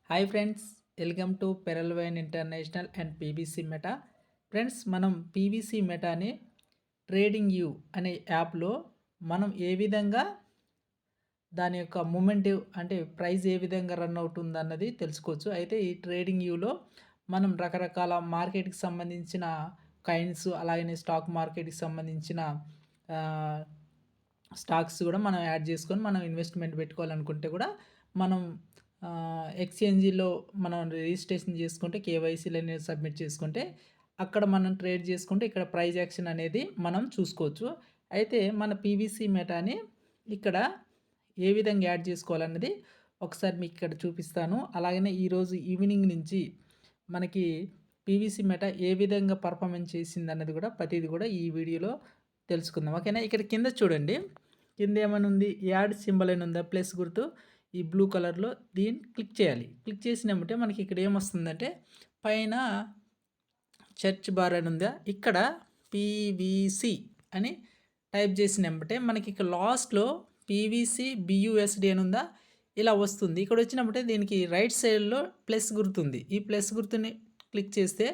Hi friends, welcome to పెరల్వైన్ international and PBC meta. Friends, మనం PBC మెటాని trading you అనే యాప్లో మనం ఏ విధంగా దాని యొక్క మూమెంట్ అంటే ప్రైస్ ఏ విధంగా రన్ అవుతుంది అన్నది తెలుసుకోవచ్చు. అయితే ఈ ట్రేడింగ్ యూలో మనం రకరకాల మార్కెట్కి సంబంధించిన కాయిన్స్, అలాగనే స్టాక్ మార్కెట్కి సంబంధించిన స్టాక్స్ కూడా మనం యాడ్ చేసుకొని మనం ఇన్వెస్ట్మెంట్ పెట్టుకోవాలనుకుంటే కూడా మనం ఎక్స్చేంజీలో మనం రిజిస్ట్రేషన్ చేసుకుంటే కేవైసీలు అనేది సబ్మిట్ చేసుకుంటే అక్కడ మనం ట్రేడ్ చేసుకుంటే ఇక్కడ ప్రైజ్ యాక్షన్ అనేది మనం చూసుకోవచ్చు. అయితే మన పీవీసీ మెటాని ఇక్కడ ఏ విధంగా యాడ్ చేసుకోవాలన్నది ఒకసారి మీకు ఇక్కడ చూపిస్తాను. అలాగనే ఈరోజు ఈవినింగ్ నుంచి మనకి పీవీసీ మెటా ఏ విధంగా పర్ఫార్మెన్స్ చేసింది అన్నది కూడా ప్రతిదీ కూడా ఈ వీడియోలో తెలుసుకుందాం. ఓకేనా? ఇక్కడ కింద చూడండి, కింద ఏమైనా ఉంది, యాడ్ సింబల్ అని ఉందా, ప్లస్ గుర్తు ఈ బ్లూ కలర్లో, దీన్ని క్లిక్ చేయాలి. క్లిక్ చేసినప్పుడే మనకి ఇక్కడ ఏమొస్తుందంటే పైన సెర్చ్ బార్ అని ఉందా, ఇక్కడ పీవీసీ అని టైప్ చేసినప్పుడే మనకి ఇక్కడ లాస్ట్లో పీవీసీ బియూఎస్డి అని ఉందా, ఇలా వస్తుంది. ఇక్కడ వచ్చినప్పుడే దీనికి రైట్ సైడ్లో ప్లస్ గుర్తుంది. ఈ ప్లస్ గుర్తుని క్లిక్ చేస్తే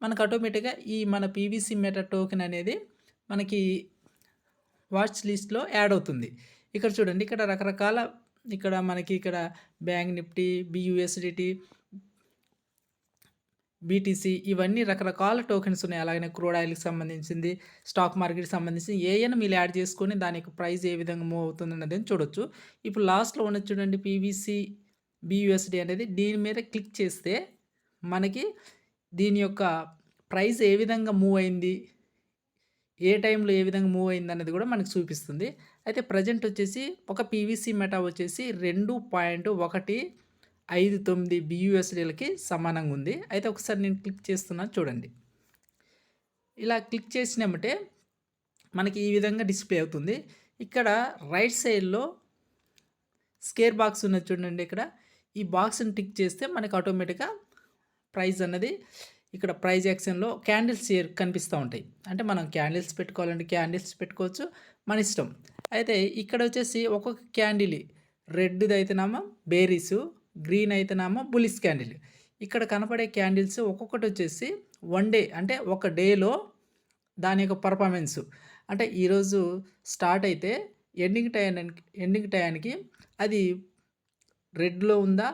మనకు ఆటోమేటిక్గా ఈ మన పీవీసీ మెటా టోకెన్ అనేది మనకి వాచ్ లిస్ట్లో యాడ్ అవుతుంది. ఇక్కడ చూడండి, ఇక్కడ రకరకాల ఇక్కడ మనకి ఇక్కడ బ్యాంక్ నిఫ్టీ, బియూఎస్డిటీ, బీటీసీ ఇవన్నీ రకరకాల టోకెన్స్ ఉన్నాయి. అలాగనే క్రూడ్ ఆయిల్కి సంబంధించింది, స్టాక్ మార్కెట్కి సంబంధించి ఏమైనా మీరు యాడ్ చేసుకొని దాని యొక్క ప్రైస్ ఏ విధంగా మూవ్ అవుతుంది అన్నది చూడొచ్చు. ఇప్పుడు లాస్ట్లో ఉన్నది చూడండి, పీవీసీ బియూఎస్డి అనేది, దీని మీద క్లిక్ చేస్తే మనకి దీని యొక్క ప్రైస్ ఏ విధంగా మూవ్ అయింది, ఏ టైంలో ఏ విధంగా మూవ్ అయింది అన్నది కూడా మనకు చూపిస్తుంది. అయితే ప్రజెంట్ వచ్చేసి ఒక పీవీసీ మెటా వచ్చేసి 2.159 బియూఎస్డీలకి సమానంగా ఉంది. అయితే ఒకసారి నేను క్లిక్ చేస్తున్నాను చూడండి. ఇలా క్లిక్ చేసినామంటే మనకి ఈ విధంగా డిస్ప్లే అవుతుంది. ఇక్కడ రైట్ సైడ్లో స్కేర్ బాక్స్ ఉన్నది చూడండి. ఇక్కడ ఈ బాక్స్ని టిక్ చేస్తే మనకి ఆటోమేటిక్గా ప్రైస్ అన్నది ఇక్కడ ప్రైజ్ యాక్షన్లో క్యాండిల్స్ కనిపిస్తూ ఉంటాయి. అంటే మనం క్యాండిల్స్ పెట్టుకోవాలంటే క్యాండిల్స్ పెట్టుకోవచ్చు, మన ఇష్టం. అయితే ఇక్కడ వచ్చేసి ఒక్కొక్క క్యాండిల్ రెడ్ది అయితేనేమో బేరీసు, గ్రీన్ అయితేనేమో బులిస్ క్యాండిల్. ఇక్కడ కనపడే క్యాండిల్స్ ఒక్కొక్కటి వచ్చేసి వన్ డే, అంటే ఒక డేలో దాని యొక్క పర్ఫార్మెన్స్. అంటే ఈరోజు స్టార్ట్ అయితే ఎండింగ్ టయానికి అది రెడ్లో ఉందా,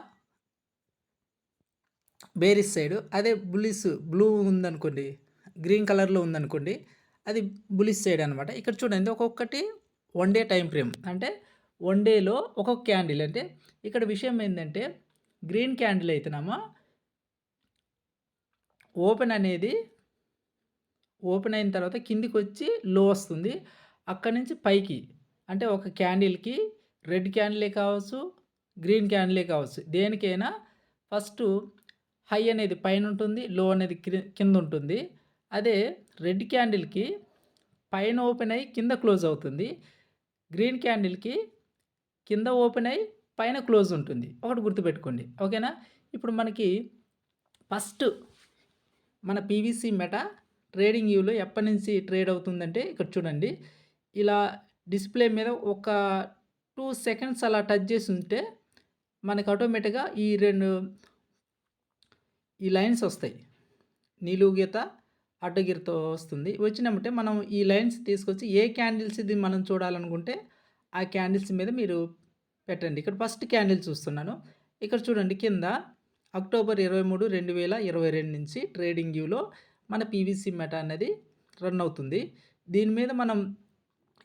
బేరిస్ సైడు, అదే బ్లూ ఉందనుకోండి, గ్రీన్ కలర్లో ఉందనుకోండి, అది బులిస్ సైడ్ అనమాట. ఇక్కడ చూడండి, ఒక్కొక్కటి వన్ డే టైం ఫ్రేమ్, అంటే వన్ డేలో ఒక్కొక్క క్యాండిల్. అంటే ఇక్కడ విషయం ఏంటంటే గ్రీన్ క్యాండిల్ అయితేనేమో ఓపెన్ అయిన తర్వాత కిందికి వచ్చి లో వస్తుంది, అక్కడి నుంచి పైకి. అంటే ఒక క్యాండిల్కి రెడ్ క్యాండిలే కావచ్చు, గ్రీన్ క్యాండిలే కావచ్చు, దేనికైనా ఫస్ట్ హై అనేది పైన ఉంటుంది, లో అనేది కింద ఉంటుంది. అదే రెడ్ క్యాండిల్కి పైన ఓపెన్ అయ్యి కింద క్లోజ్ అవుతుంది, గ్రీన్ క్యాండిల్కి కింద ఓపెన్ అయ్యి పైన క్లోజ్ ఉంటుంది. ఒకటి గుర్తుపెట్టుకోండి, ఓకేనా? ఇప్పుడు మనకి ఫస్ట్ మన పీవీసీ మెటా ట్రేడింగ్ వ్యూలో ఎప్పటి నుంచి ట్రేడ్ అవుతుందంటే ఇక్కడ చూడండి, ఇలా డిస్ప్లే మీద ఒక 2 సెకండ్స్ అలా టచ్ చేసి ఉంటే మనకు ఆటోమేటిక్గా ఈ లైన్స్ వస్తాయి. నిలువు గీత, అడ్డగీతతో వస్తుంది. వచ్చినప్పుడే మనం ఈ లైన్స్ తీసుకొచ్చి ఏ క్యాండిల్స్ ఇది మనం చూడాలనుకుంటే ఆ క్యాండిల్స్ మీద మీరు పెట్టండి. ఇక్కడ ఫస్ట్ క్యాండిల్ చూస్తున్నాను. ఇక్కడ చూడండి, కింద అక్టోబర్ 23, 2022 నుంచి ట్రేడింగ్ వ్యూలో మన పీవీసీ మెటా అనేది రన్ అవుతుంది. దీని మీద మనం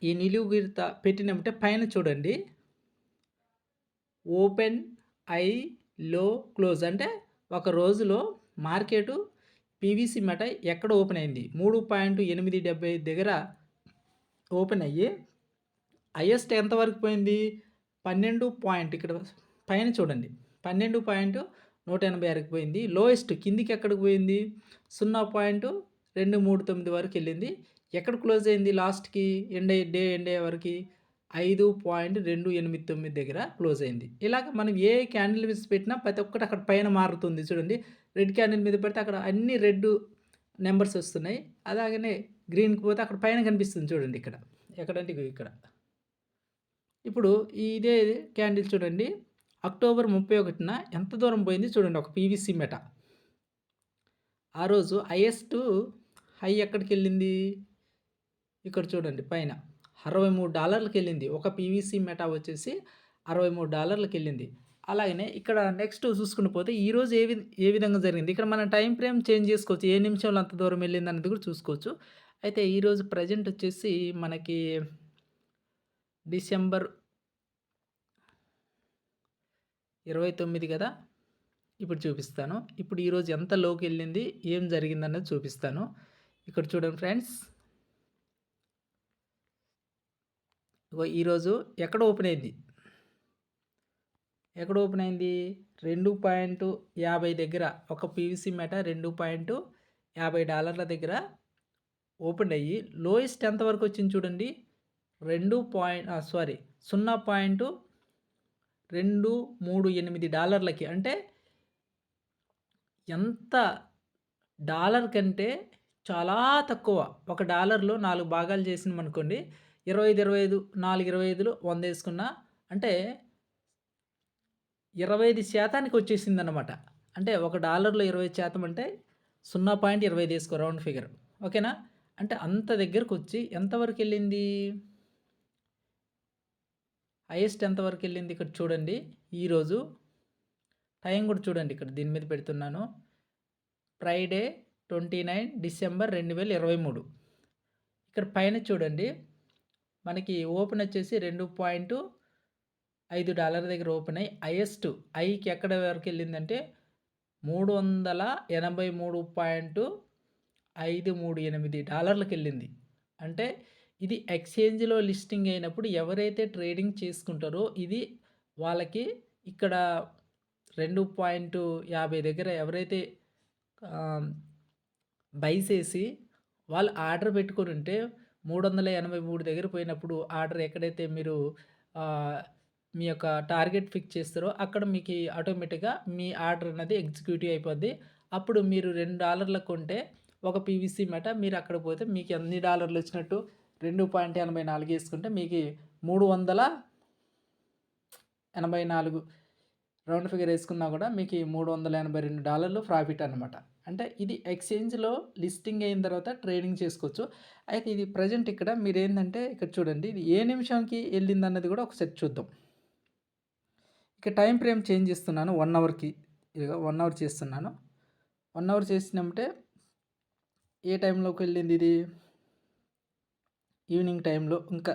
ఈ నిలువు గీత పెట్టినప్పుడే పైన చూడండి, ఓపెన్, ఐ, లో, క్లోజ్. అంటే ఒక రోజులో మార్కెటు పీవీసీ మెటా ఎక్కడ ఓపెన్ అయింది, 3.875 దగ్గర ఓపెన్ అయ్యి హైయెస్ట్ ఎంతవరకు పోయింది, 12 పాయింట్, ఇక్కడ పైన చూడండి 12.186కి పోయింది. లోయెస్ట్ కిందికి ఎక్కడికి పోయింది, 0.239 వరకు వెళ్ళింది. ఎక్కడ క్లోజ్ అయింది లాస్ట్కి, డే ఎండ్ అయ్యే వరకు 5.289 దగ్గర క్లోజ్ అయింది. ఇలాగ మనం ఏ క్యాండిల్ మీద పెట్టినా ప్రతి ఒక్కటి అక్కడ పైన మారుతుంది. చూడండి, రెడ్ క్యాండిల్ మీద పెడితే అక్కడ అన్ని రెడ్ నెంబర్స్ వస్తున్నాయి. అలాగనే గ్రీన్కి పోతే అక్కడ పైన కనిపిస్తుంది చూడండి, ఇక్కడ ఎక్కడంటే ఇక్కడ. ఇప్పుడు ఇదే క్యాండిల్ చూడండి, అక్టోబర్ 31న ఎంత దూరం పోయింది చూడండి ఒక పీవీసీ మెటా. ఆ రోజు హై ఎక్కడికెళ్ళింది? ఇక్కడ చూడండి పైన $63కెళ్ళింది. ఒక పీవీసీ మెటా వచ్చేసి $63కెళ్ళింది. అలాగనే ఇక్కడ నెక్స్ట్ చూసుకుంటూ పోతే ఈరోజు ఏ విధంగా జరిగింది? ఇక్కడ మనం టైమ్ ఫ్రేమ్ చేంజ్ చేసుకోవచ్చు. ఏ నిమిషంలో అంత దూరం వెళ్ళిందనేది కూడా చూసుకోవచ్చు. అయితే ఈరోజు ప్రెజెంట్ వచ్చేసి మనకి డిసెంబర్ 29 కదా! ఇప్పుడు చూపిస్తాను. ఇప్పుడు ఈరోజు ఎంత లోకెళ్ళింది? ఏం జరిగిందన్నది చూపిస్తాను. ఇక్కడ చూడండి ఫ్రెండ్స్. ఇగో ఈరోజు ఎక్కడ ఓపెన్ అయింది? ఎక్కడ ఓపెన్ అయింది? 2.50 దగ్గర ఒక పీవీసీ మెటా $2.50 దగ్గర ఓపెన్ అయ్యి లోయెస్ట్ ఎంత వరకు వచ్చింది చూడండి. 0.238 అంటే ఎంత డాలర్ కంటే చాలా తక్కువ. ఒక డాలర్‌లో 4 భాగాలు చేసినామనుకోండి. 25, 25 4, 25లో 100 వేసుకున్నా అంటే 25% వచ్చేసిందనమాట. అంటే ఒక డాలర్‌లో 25% అంటే 0.25 వేసుకో రౌండ్ ఫిగర్. ఓకేనా? అంటే అంత దగ్గరకొచ్చి ఎంతవరకెళ్ళింది? హైయెస్ట్ ఎంతవరకెళ్ళింది ఇక్కడ చూడండి. ఈరోజు టైం కూడా చూడండి, ఇక్కడ దీని మీద పెడుతున్నాను. Friday 29 December 2023. ఇక్కడ పైన చూడండి మనకి ఓపెన్ వచ్చేసి $2.5 దగ్గర ఓపెన్ అయ్యి హైకి ఎక్కడ వరకు వెళ్ళిందంటే 383.538 వెళ్ళింది. అంటే ఇది ఎక్స్చేంజ్లో లిస్టింగ్ అయినప్పుడు ఎవరైతే ట్రేడింగ్ చేసుకుంటారో ఇది వాళ్ళకి ఇక్కడ 2.50 దగ్గర ఎవరైతే బై చేసి వాళ్ళు ఆర్డర్ పెట్టుకొని ఉంటే 383 దగ్గర పోయినప్పుడు ఆర్డర్ ఎక్కడైతే మీరు మీ యొక్క టార్గెట్ ఫిక్స్ చేస్తారో అక్కడ మీకు ఆటోమేటిక్గా మీ ఆర్డర్ అనేది ఎగ్జిక్యూటివ్ అయిపోద్ది. అప్పుడు మీరు $2 కొంటే ఒక పీవీసీ మెటా మీరు అక్కడ పోతే మీకు ఎన్ని డాలర్లు వచ్చినట్టు 2.84 వేసుకుంటే మీకు 384 రౌండ్ ఫిగర్ వేసుకున్నా కూడా మీకు $382 ప్రాఫిట్ అనమాట. అంటే ఇది ఎక్స్చేంజ్లో లిస్టింగ్ అయిన తర్వాత ట్రేడింగ్ చేసుకోవచ్చు. అయితే ఇది ప్రజెంట్ ఇక్కడ మీరు ఏంటంటే ఇక్కడ చూడండి ఇది ఏ నిమిషంకి వెళ్ళింది అన్నది కూడా ఒకసారి చూద్దాం. ఇక టైం ఫ్రేమ్ చేంజ్ చేస్తున్నాను 1 అవర్కి. ఇక 1 అవర్ చేస్తున్నాను. 1 అవర్ చేసినామంటే ఏ టైంలోకి వెళ్ళింది ఇది? ఈవినింగ్ టైంలో. ఇంకా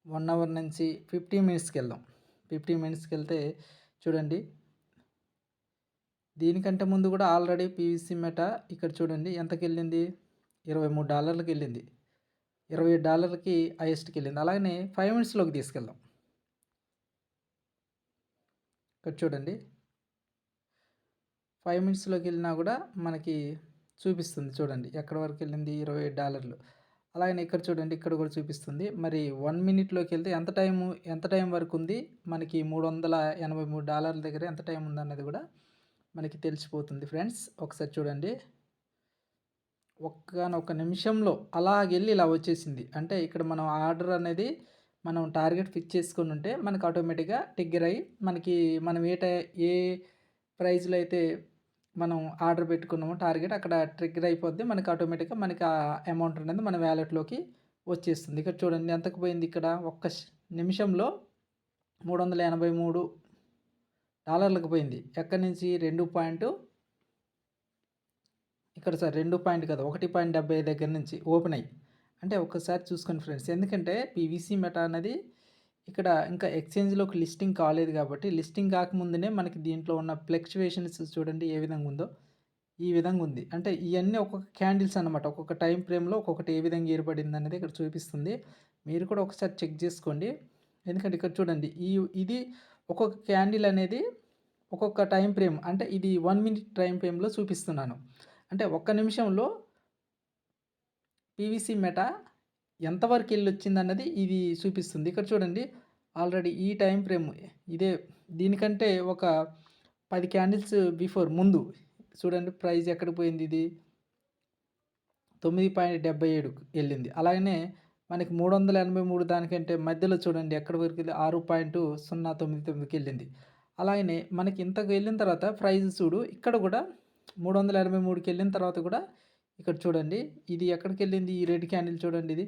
1 అవర్ నుంచి 15 మినిట్స్కి వెళ్దాం. 15 మినిట్స్కి వెళ్తే చూడండి దీనికంటే ముందు కూడా ఆల్రెడీ పీవీసీ మెటా ఇక్కడ చూడండి ఎంతకి వెళ్ళింది? $23కి వెళ్ళింది. $27కి హైయెస్ట్కి వెళ్ళింది. అలాగనే 5 మినిట్స్లోకి తీసుకెళ్దాం. ఇక్కడ చూడండి 5 మినిట్స్లోకి వెళ్ళినా కూడా మనకి చూపిస్తుంది. చూడండి ఎక్కడి వరకు వెళ్ళింది? $27. అలాగనే ఇక్కడ చూడండి ఇక్కడ కూడా చూపిస్తుంది. మరి 1 మినిట్లోకి వెళ్తే ఎంత టైం వరకు ఉంది? మనకి $383 దగ్గర ఎంత టైం ఉందన్నది కూడా మనకి తెలిసిపోతుంది ఫ్రెండ్స్. ఒకసారి చూడండి ఒక్క నిమిషంలో అలాగెళ్ళి ఇలా వచ్చేసింది. అంటే ఇక్కడ మనం ఆర్డర్ అనేది మనం టార్గెట్ ఫిక్స్ చేసుకొని ఉంటే మనకు ఆటోమేటిక్గా ట్రిగ్గర్ అయ్యి మనం ఏ ప్రైస్లో అయితే మనం ఆర్డర్ పెట్టుకున్నామో టార్గెట్ అక్కడ ట్రిగ్గర్ అయిపోద్ది. మనకి ఆటోమేటిక్గా మనకి ఆ అమౌంట్ అనేది మన వ్యాలెట్లోకి వచ్చేస్తుంది. ఇక్కడ చూడండి ఎంతకు పోయింది? ఇక్కడ ఒక్క నిమిషంలో $383 పోయింది. ఎక్కడి నుంచి? 2 పాయింట్ కదా 1.70 దగ్గర నుంచి ఓపెన్ అయ్యి. అంటే ఒక్కసారి చూసుకోండి ఫ్రెండ్స్. ఎందుకంటే పీవీసీ మెటా అనేది ఇక్కడ ఇంకా ఎక్స్చేంజ్లోకి లిస్టింగ్ కాలేదు కాబట్టి లిస్టింగ్ కాకముందునే మనకి దీంట్లో ఉన్న ఫ్లక్చువేషన్స్ చూడండి ఏ విధంగా ఉందో. ఈ విధంగా ఉంది. అంటే ఇవన్నీ ఒక్కొక్క క్యాండిల్స్ అనమాట. ఒక్కొక్క టైం ఫ్రేమ్లో ఒక్కొక్కటి ఏ విధంగా ఏర్పడింది అనేది ఇక్కడ చూపిస్తుంది. మీరు కూడా ఒకసారి చెక్ చేసుకోండి. ఎందుకంటే ఇక్కడ చూడండి ఇది ఒక్కొక్క క్యాండిల్ అనేది ఒక్కొక్క టైం ఫ్రేమ్, అంటే ఇది 1 మినిట్ టైం ఫ్రేమ్లో చూపిస్తున్నాను. అంటే ఒక్క నిమిషంలో పీవీసీ మెటా ఎంతవరకు వెళ్ళొచ్చిందన్నది ఇది చూపిస్తుంది. ఇక్కడ చూడండి ఆల్రెడీ ఈ టైం ఫ్రేమ్ దీనికంటే ఒక 10 క్యాండిల్స్ ముందు చూడండి ప్రైస్ ఎక్కడికి పోయింది? ఇది 9.77 వెళ్ళింది. అలాగనే మనకి 383 దానికంటే మధ్యలో చూడండి ఎక్కడి వరకెళ్ళి 6.099కెళ్ళింది. అలాగనే మనకి ఇంతకు వెళ్ళిన తర్వాత ప్రైస్ చూడు ఇక్కడ గూడా 383కెళ్ళిన తర్వాత కూడా ఇక్కడ చూడండి ఇది ఎక్కడికెళ్ళింది ఈ రెడ్ క్యాండిల్ చూడండి ఇది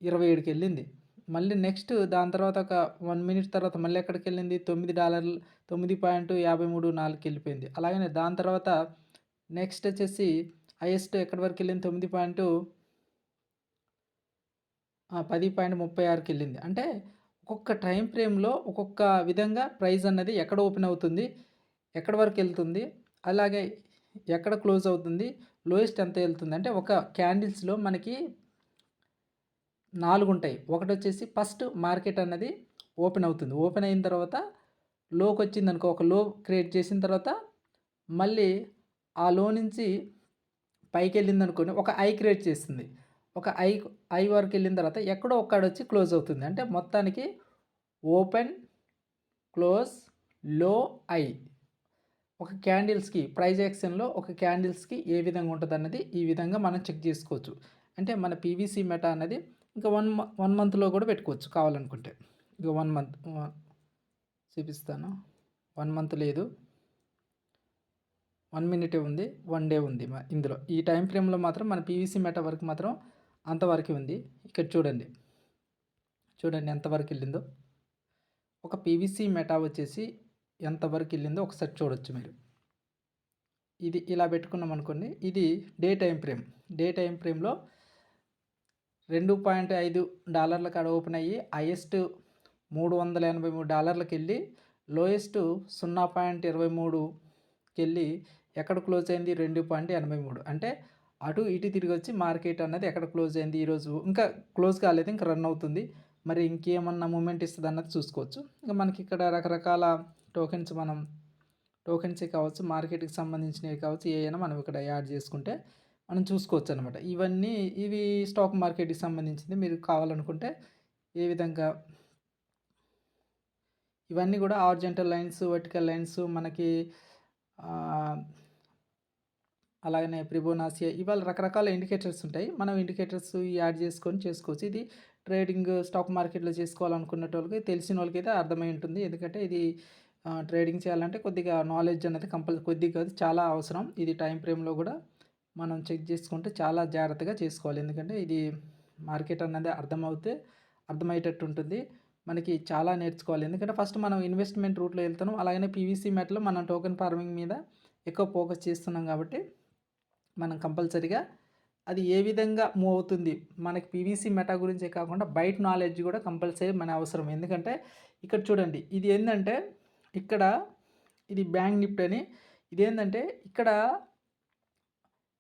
27కెళ్ళింది. మళ్ళీ నెక్స్ట్ దాని తర్వాత ఒక 1 మినిట్ తర్వాత మళ్ళీ ఎక్కడికెళ్ళింది $9 9.534కెళ్ళిపోయింది. అలాగనే దాని తర్వాత నెక్స్ట్ వచ్చేసి హైయెస్ట్ ఎక్కడి వరకెళ్ళింది 10.36కెళ్ళింది. అంటే ఒక్కొక్క టైం ఫ్రేమ్‌లో ఒక్కొక్క విధంగా ప్రైస్ అన్నది ఎక్కడ ఓపెన్ అవుతుంది, ఎక్కడి వరకెళ్తుంది, అలాగే ఎక్కడ క్లోజ్ అవుతుంది, లోయెస్ట్ ఎంత ఎళ్తుంది. అంటే ఒక క్యాండిల్స్‌లో మనకి 4 ఉంటాయి. ఒకటొచ్చేసి ఫస్ట్ మార్కెట్ అన్నది ఓపెన్ అవుతుంది. ఓపెన్ అయిన తర్వాత లోకొచ్చిందనుకో, ఒక లో క్రియేట్ చేసిన తర్వాత మళ్ళీ ఆ లో నుంచి పైకెళ్ళిందనుకోండి ఒక ఐ క్రియేట్ చేస్తుంది. ఒక ఐ వరకెళ్ళిన తర్వాత ఎక్కడో ఒక్కడొచ్చి క్లోజ్ అవుతుంది. అంటే మొత్తానికి ఓపెన్, క్లోజ్, లో, ఐ. ఒక క్యాండిల్స్‌కి ప్రైస్ యాక్షన్‌లో ఒక క్యాండిల్స్‌కి ఏ విధంగా ఉంటదన్నది ఈ విధంగా మనం చెక్ చేసుకోవచ్చు. అంటే మన పీవీసీ మెటా అన్నది ఇంకా 1 మంత్‌లో కూడా పెట్టుకోవచ్చు కావాలనుకుంటే. ఇక 1 మంత్ చూపిస్తాను. 1 మంత్ లేదు. 1 మినిటే ఉంది. 1 డే ఉంది ఇందులో. ఈ టైం ఫ్రేమ్‌లో మాత్రం మన పీవీసీ మెటా వరకు మాత్రం అంతవరకే ఉంది. ఇక్కడ చూడండి. చూడండి ఎంతవరకెళ్ళిందో. ఒక పీవీసీ మెటా వచ్చేసి ఎంతవరకెళ్ళిందో ఒకసారి చూడొచ్చు మీరు. ఇది ఇలా పెట్టుకున్నాం అనుకోండి. ఇది day time frame. Day time ఫ్రేమ్‌లో $2.5 కాడ ఓపెన్ అయ్యి హైయెస్ట్ $383కెళ్ళి లోయెస్ట్ 0.23కెళ్ళి ఎక్కడ క్లోజ్ అయింది 2.83. అంటే అటు ఇటు తిరిగొచ్చి మార్కెట్ అన్నది ఎక్కడ క్లోజ్ అయింది ఈరోజు ఇంకా క్లోజ్ కాలేదు. ఇంకా రన్ అవుతుంది. మరి ఇంకేమన్నా మూవ్‌మెంట్ ఇస్తదన్నది చూసుకోవచ్చు. ఇంక మనకి ఇక్కడ రకరకాల టోకెన్సే కావచ్చు, మార్కెట్‌కి సంబంధించినవి కావచ్చు, ఏయైనా మనం ఇక్కడ యాడ్ చేసుకుంటే మనం చూసుకోవచ్చనమాట. ఇవి స్టాక్ మార్కెట్‌కి సంబంధించింది. మీరు కావాలనుకుంటే ఏ విధంగా ఇవన్నీ కూడా హారిజాంటల్ లైన్స్, వర్టికల్ లైన్స్ మనకి అలాగనే ఫిబొనాచి ఇవాళ రకరకాల ఇండికేటర్స్ ఉంటాయి. మనం ఇండికేటర్స్ యాడ్ చేసుకొని చేసుకోవచ్చు. ఇది ట్రేడింగ్ స్టాక్ మార్కెట్‌లో చేసుకోవాలనుకునేటోళ్ళకి తెలిసినోళ్ళకైతే అర్థమై ఉంటుంది. ఎందుకంటే ఇది ట్రేడింగ్ చేయాలంటే కొద్దిగా నాలెడ్జ్ అనేది కొద్దిగా కాదు చాలా అవసరం. ఇది టైం ఫ్రేమ్‌లో కూడా మనం చెక్ చేసుకుంటే చాలా జాగ్రత్తగా చేసుకోవాలి. ఎందుకంటే ఇది మార్కెట్ అన్నది అర్థమయ్యేటట్టు ఉంటుంది. మనకి చాలా నేర్చుకోవాలి. ఎందుకంటే ఫస్ట్ మనం ఇన్వెస్ట్‌మెంట్ రూట్‌లో వెళ్తున్నాం. అలాగనే పీవీసీ మెటలో మనం టోకెన్ ఫార్మింగ్ మీద ఎక్కువ ఫోకస్ చేస్తున్నాం కాబట్టి మనం కంపల్సరీగా అది ఏ విధంగా మూవ్ అవుతుంది మనకి పీవీసీ మెటా గురించే కాకుండా బయట నాలెడ్జ్ కూడా కంపల్సరీ మన అవసరం. ఎందుకంటే ఇక్కడ చూడండి ఇది ఏంటంటే ఇక్కడ ఇది బ్యాంక్ నిఫ్టీ అని ఇదేంటంటే ఇక్కడ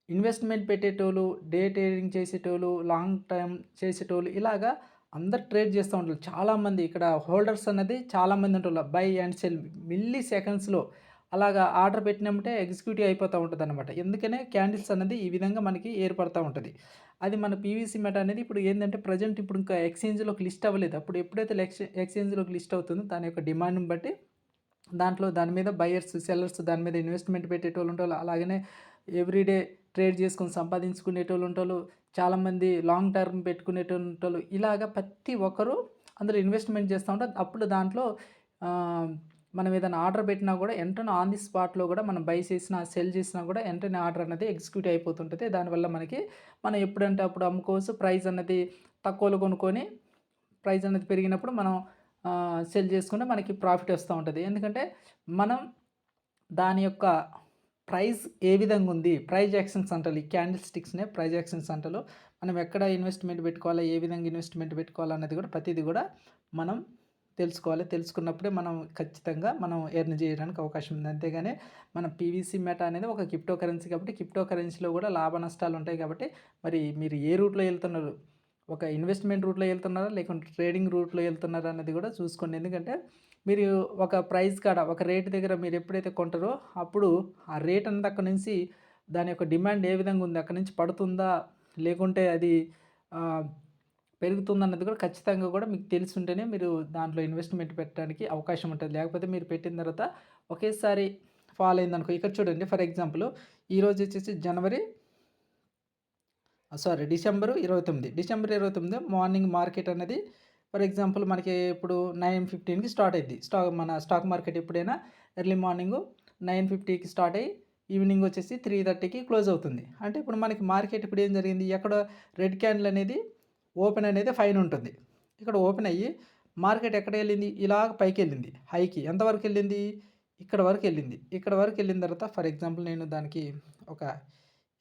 ఇన్వెస్ట్మెంట్ పెట్టేటోళ్ళు, డే ట్రేడింగ్ చేసేటోళ్ళు, లాంగ్ టర్మ్ చేసేటోళ్ళు ఇలాగా అందరు ట్రేడ్ చేస్తూ ఉంటారు. చాలామంది ఇక్కడ హోల్డర్స్ అనేది చాలామంది ఉంటారు. బై అండ్ సెల్ మిల్లీ సెకండ్స్‌లో అలాగా ఆర్డర్ పెట్టినమంటే ఎగ్జిక్యూటివ్ అయిపోతూ ఉంటదనమాట. ఎందుకనే క్యాండిల్స్ అనేది ఈ విధంగా మనకి ఏర్పడతా ఉంటది. అది మన పీవీసీ మెటా అనేది ఇప్పుడు ఏందంటే ప్రెజెంట్ ఇప్పుడు ఇంకా ఎక్స్‌చేంజ్‌లోకి లిస్ట్ అవ్వలేదు. అప్పుడు ఎప్పుడైతే ఎక్స్‌చేంజ్‌లోకి లిస్ట్ అవుతుందో దాని యొక్క డిమాండ్‌ని బట్టి దాని మీద బయర్స్, సెల్లర్స్ దాని మీద ఇన్వెస్ట్మెంట్ పెట్టేటోళ్ళు ఉంటారు. అలాగనే ఎవ్రీడే ట్రేడ్ చేసుకొని సంపాదించుకునేటోళ్ళు ఉంటారు. చాలామంది లాంగ్ టర్మ్ పెట్టుకునేటోళ్ళు ఉంటారు. ఇలాగ ప్రతి ఒక్కరు అందులో ఇన్వెస్ట్మెంట్ చేస్తూ ఉంటారు. అప్పుడు దాంట్లో మనం ఏదైనా ఆర్డర్ పెట్టినా కూడా వెంటనే ఆన్ ది స్పాట్‌లో కూడా మనం బై చేసినా, సెల్ చేసినా కూడా వెంటనే ఆర్డర్ అనేది ఎగ్జిక్యూట్ అయిపోతుంటది. దానివల్ల మనం ఎప్పుడంటే అప్పుడు అమ్ముకోవచ్చు. ప్రైస్ అన్నది తక్కువలో కొనుక్కొని ప్రైస్ అనేది పెరిగినప్పుడు మనం సెల్ చేసుకుంటే మనకి ప్రాఫిట్ వస్తూ ఉంటది. ఎందుకంటే మనం దాని యొక్క ప్రైస్ ఏ విధంగా ఉంది, ప్రైస్ యాక్షన్స్ అంటారు. ఈ క్యాండిల్ స్టిక్స్‌నే ప్రైస్ యాక్షన్స్ అంటారు. మనం ఎక్కడ ఇన్వెస్ట్మెంట్ పెట్టుకోవాలా, ఏ విధంగా ఇన్వెస్ట్మెంట్ పెట్టుకోవాలన్నది కూడా ప్రతిదీ కూడా మనం తెలుసుకోవాలి. తెలుసుకున్నప్పుడే మనం ఖచ్చితంగా మనం ఎర్న్ చేయడానికి అవకాశం ఉంది. అంతేగాని మన పీవీసీ మెటా అనేది ఒక క్రిప్టో కరెన్సీ కాబట్టి క్రిప్టో కరెన్సీలో కూడా లాభ నష్టాలు ఉంటాయి కాబట్టి మరి మీరు ఏ రూట్‌లో వెళ్తున్నారు? ఒక ఇన్వెస్ట్మెంట్ రూట్‌లో వెళ్తున్నారా? లేకుంటే ట్రేడింగ్ రూట్‌లో వెళ్తున్నారా? అన్నది కూడా చూసుకోండి. ఎందుకంటే మీరు ఒక ప్రైస్ కాడ ఒక రేట్ దగ్గర మీరు ఎప్పుడైతే కొంటారో అప్పుడు ఆ రేట్ అనేది అక్కడి నుంచి దాని యొక్క డిమాండ్ ఏ విధంగా ఉంది? అక్కడి నుంచి పడుతుందా? లేకుంటే అది పెరుగుతుందన్నది కూడా ఖచ్చితంగా కూడా మీకు తెలిసుంటేనే మీరు దాంట్లో ఇన్వెస్ట్మెంట్ పెట్టడానికి అవకాశం ఉంటుంది. లేకపోతే మీరు పెట్టిన తర్వాత ఒకేసారి ఫాల్ అయిందనుకో ఇక్కడ చూడండి ఫర్ ఎగ్జాంపుల్ ఈరోజు వచ్చేసి జనవరి సారీ డిసెంబర్ 29 మార్నింగ్ మార్కెట్ అనేది ఫర్ ఎగ్జాంపుల్ మనకి ఇప్పుడు 9:15కి స్టార్ట్ అయ్యిద్ది. మన స్టాక్ మార్కెట్ ఎప్పుడైనా ఎర్లీ మార్నింగు 9:50కి స్టార్ట్ అయ్యి ఈవినింగ్ వచ్చేసి 3:30కి క్లోజ్ అవుతుంది. అంటే ఇప్పుడు మనకి మార్కెట్ ఇప్పుడు ఏం జరిగింది, ఎక్కడ రెడ్ క్యాండిల్ అనేది ఓపెన్ అనేది పైన ఉంటుంది. ఇక్కడ ఓపెన్ అయ్యి మార్కెట్ ఎక్కడ వెళ్ళింది, ఇలాగ పైకి వెళ్ళింది. హైకి ఎంతవరకు వెళ్ళింది, ఇక్కడ వరకు వెళ్ళింది. ఇక్కడ వరకు వెళ్ళిన తర్వాత ఫర్ ఎగ్జాంపుల్ నేను దానికి ఒక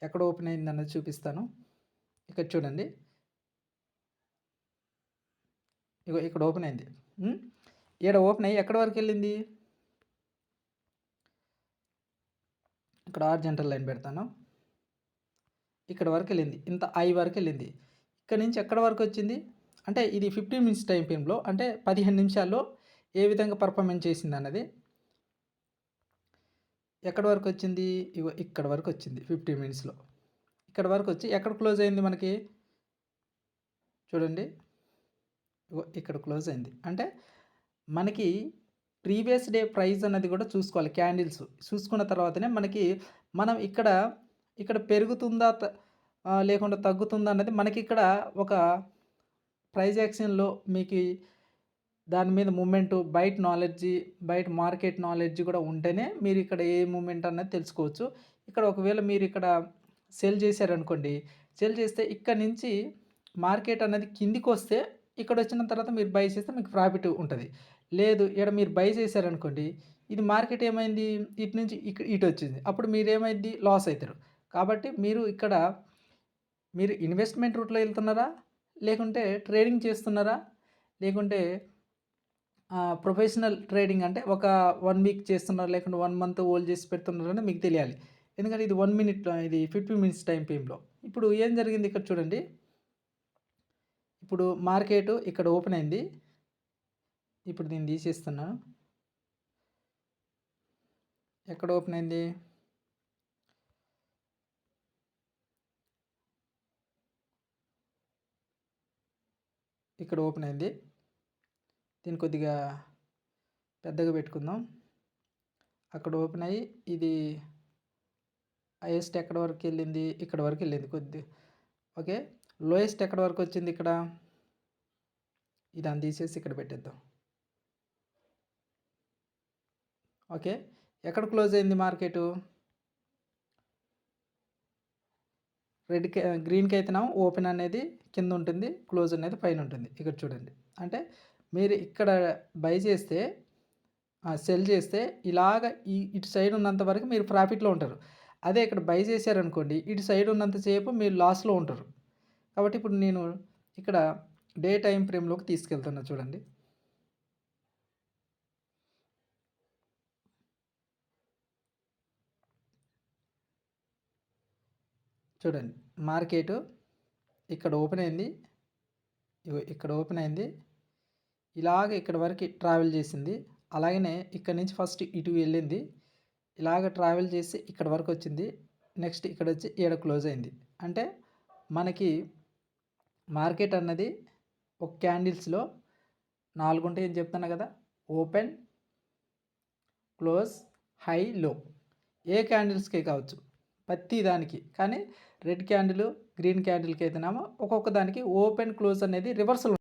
ఎక్కడ ఓపెన్ అయింది అన్నది చూపిస్తాను. ఇక్కడ చూడండి, ఇగో ఇక్కడ ఓపెన్ అయింది. ఈడ ఓపెన్ అయ్యి ఎక్కడి వరకు వెళ్ళింది, ఇక్కడ హారిజాంటల్ లైన్ పెడతాను. ఇక్కడ వరకు వెళ్ళింది, ఇంత ఐ వరకు వెళ్ళింది. ఇక్కడ నుంచి ఎక్కడ వరకు వచ్చింది అంటే ఇది 15 మినిట్స్ టైం ఫ్రేమ్లో, అంటే 15 నిమిషాల్లో ఏ విధంగా పర్ఫార్మెన్స్ చేసింది అన్నది. ఎక్కడి వరకు వచ్చింది, ఇగో ఇక్కడ వరకు వచ్చింది 15 మినిట్స్లో. ఇక్కడ వరకు వచ్చి ఎక్కడ క్లోజ్ అయింది మనకి చూడండి, ఇగో ఇక్కడ క్లోజ్ అయింది. అంటే మనకి ప్రీవియస్ డే ప్రైస్ అన్నది కూడా చూసుకోవాలి. క్యాండిల్స్ చూసుకున్న తర్వాతనే మనకి మనం ఇక్కడ పెరుగుతుందా లేకుండా తగ్గుతుందా అన్నది మనకి ఇక్కడ ఒక ప్రైస్ యాక్షన్లో మీకు దాని మీద మూమెంటు బయట మార్కెట్ నాలెడ్జ్ కూడా ఉంటేనే మీరు ఇక్కడ ఏ మూమెంట్ అన్నది తెలుసుకోవచ్చు. ఇక్కడ ఒకవేళ మీరు ఇక్కడ సెల్ చేశారనుకోండి, సెల్ చేస్తే ఇక్కడ నుంచి మార్కెట్ అనేది కిందికి వస్తే ఇక్కడ వచ్చిన తర్వాత మీరు బై చేస్తే మీకు ప్రాఫిట్ ఉంటుంది. లేదు ఇక్కడ మీరు బై చేశారనుకోండి, ఇది మార్కెట్ ఏమైంది ఇటు నుంచి ఇటు వచ్చింది, అప్పుడు మీరేమైంది లాస్ అవుతారు. కాబట్టి మీరు ఇన్వెస్ట్మెంట్ రూట్లో వెళ్తున్నారా, లేకుంటే ట్రేడింగ్ చేస్తున్నారా, లేకుంటే ప్రొఫెషనల్ ట్రేడింగ్ అంటే ఒక 1 వీక్ చేస్తున్నారు, లేకుంటే 1 మంత్ హోల్డ్ చేసి పెడుతున్నారని మీకు తెలియాలి. ఎందుకంటే ఇది 1 మినిట్, ఇది 15 మినిట్స్ టైం ఫ్రేమ్లో. ఇప్పుడు ఏం జరిగింది ఇక్కడ చూడండి, ఇప్పుడు మార్కెట్ ఇక్కడ ఓపెన్ అయింది. ఇప్పుడు దీన్ని తీసేస్తున్నాను. ఎక్కడ ఓపెన్ అయింది, ఇక్కడ ఓపెన్ అయింది. దీన్ని కొద్దిగా పెద్దగా పెట్టుకుందాం. అక్కడ ఓపెన్ అయ్యి ఇది హైయెస్ట్ ఎక్కడ వరకు వెళ్ళింది, ఇక్కడ వరకు వెళ్ళింది ఓకే. లోయెస్ట్ ఎక్కడ వరకు వచ్చింది, ఇక్కడ ఇదాన్ని తీసేసి ఇక్కడ పెట్టేద్దాం. ఓకే, ఎక్కడ క్లోజ్ అయింది మార్కెటు, గ్రీన్కి అయితేనేమో ఓపెన్ అనేది కింద ఉంటుంది, క్లోజ్ అనేది పైన ఉంటుంది. ఇక్కడ చూడండి, అంటే మీరు ఇక్కడ బై చేస్తే సెల్ చేస్తే ఇలాగ ఇటు సైడ్ ఉన్నంత వరకు మీరు ప్రాఫిట్లో ఉంటారు. అదే ఇక్కడ బై చేశారనుకోండి, ఇటు సైడ్ ఉన్నంతసేపు మీరు లాస్లో ఉంటారు. కాబట్టి ఇప్పుడు నేను ఇక్కడ డే టైం ఫ్రేమ్లోకి తీసుకెళ్తున్నా చూడండి. చూడండి, మార్కెట్ ఇక్కడ ఓపెన్ అయింది, ఇక్కడ ఓపెన్ అయింది, ఇలాగ ఇక్కడ వరకు ట్రావెల్ చేసింది. అలాగనే ఇక్కడ నుంచి ఫస్ట్ ఇటు వెళ్ళింది, ఇలాగ ట్రావెల్ చేసి ఇక్కడ వరకు వచ్చింది. నెక్స్ట్ ఇక్కడ వచ్చి ఈడ క్లోజ్ అయింది. అంటే మనకి మార్కెట్ అన్నది ఒక క్యాండిల్స్లో 4 ఉంటాయని చెప్తున్నా కదా, ఓపెన్, క్లోజ్, హై, లో. ఏ క్యాండిల్స్కే కావచ్చు ప్రతి దానికి. కానీ రెడ్ క్యాండిల్, గ్రీన్ క్యాండిల్కి అయితేనేమో ఒక్కొక్క దానికి ఓపెన్ క్లోజ్ అనేది రివర్సల్